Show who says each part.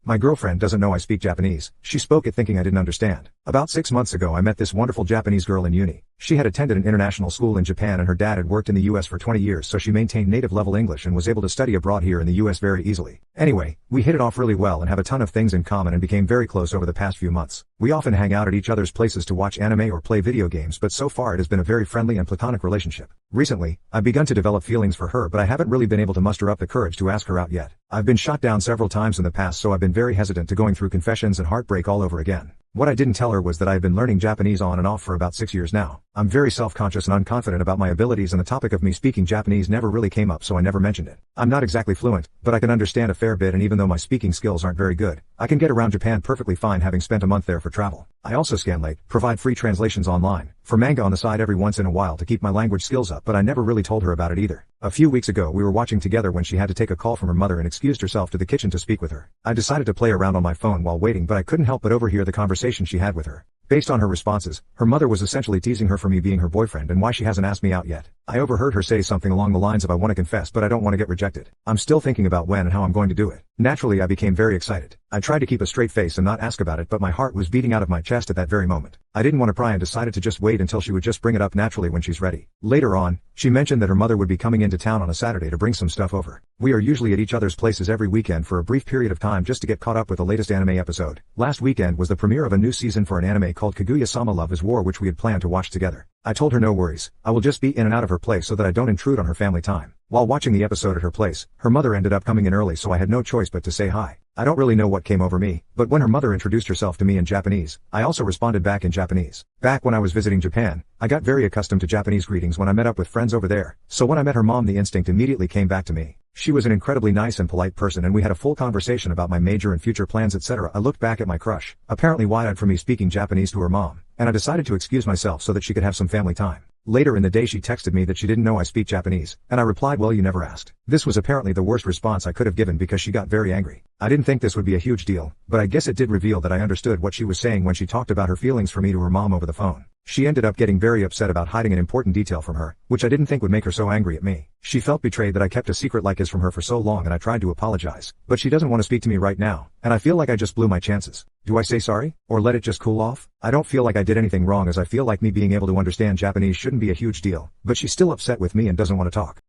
Speaker 1: My girlfriend doesn't know I speak Japanese. She spoke it thinking I didn't understand. About 6 months ago I met this wonderful Japanese girl in uni. She had attended an international school in Japan and her dad had worked in the US for 20 years, so she maintained native level English and was able to study abroad here in the US very easily. Anyway, we hit it off really well and have a ton of things in common and became very close over the past few months. We often hang out at each other's places to watch anime or play video games, but so far it has been a very friendly and platonic relationship. Recently, I've begun to develop feelings for her, but I haven't really been able to muster up the courage to ask her out yet. I've been shot down several times in the past, so I've been very hesitant to going through confessions and heartbreak all over again. What I didn't tell her was that I have been learning Japanese on and off for about 6 years now. I'm very self-conscious and unconfident about my abilities, and the topic of me speaking Japanese never really came up, so I never mentioned it. I'm not exactly fluent, but I can understand a fair bit, and even though my speaking skills aren't very good, I can get around Japan perfectly fine, having spent a month there for travel. I also scanlate, provide free translations online, for manga on the side every once in a while to keep my language skills up, but I never really told her about it either. A few weeks ago we were watching together when she had to take a call from her mother and excused herself to the kitchen to speak with her. I decided to play around on my phone while waiting, but I couldn't help but overhear the conversation she had with her. Based on her responses, her mother was essentially teasing her for me being her boyfriend and why she hasn't asked me out yet. I overheard her say something along the lines of, "I want to confess, but I don't want to get rejected. I'm still thinking about when and how I'm going to do it." Naturally, I became very excited. I tried to keep a straight face and not ask about it, but my heart was beating out of my chest at that very moment. I didn't want to pry and decided to just wait until she would just bring it up naturally when she's ready. Later on, she mentioned that her mother would be coming into town on a Saturday to bring some stuff over. We are usually at each other's places every weekend for a brief period of time just to get caught up with the latest anime episode. Last weekend was the premiere of a new season for an anime called Kaguya-sama Love is War, which we had planned to watch together. I told her no worries, I will just be in and out of her place so that I don't intrude on her family time. While watching the episode at her place, her mother ended up coming in early, so I had no choice but to say hi. I don't really know what came over me, but when her mother introduced herself to me in Japanese, I also responded back in Japanese. Back when I was visiting Japan, I got very accustomed to Japanese greetings when I met up with friends over there, so when I met her mom the instinct immediately came back to me. She was an incredibly nice and polite person and we had a full conversation about my major and future plans, etc. I looked back at my crush, apparently wide-eyed for me speaking Japanese to her mom, and I decided to excuse myself so that she could have some family time. Later in the day she texted me that she didn't know I speak Japanese, and I replied, "Well, you never asked." This was apparently the worst response I could have given because she got very angry. I didn't think this would be a huge deal, but I guess it did reveal that I understood what she was saying when she talked about her feelings for me to her mom over the phone. She ended up getting very upset about hiding an important detail from her, which I didn't think would make her so angry at me. She felt betrayed that I kept a secret like this from her for so long, and I tried to apologize, but she doesn't want to speak to me right now, and I feel like I just blew my chances. Do I say sorry, or let it just cool off? I don't feel like I did anything wrong, as I feel like me being able to understand Japanese shouldn't be a huge deal, but she's still upset with me and doesn't want to talk.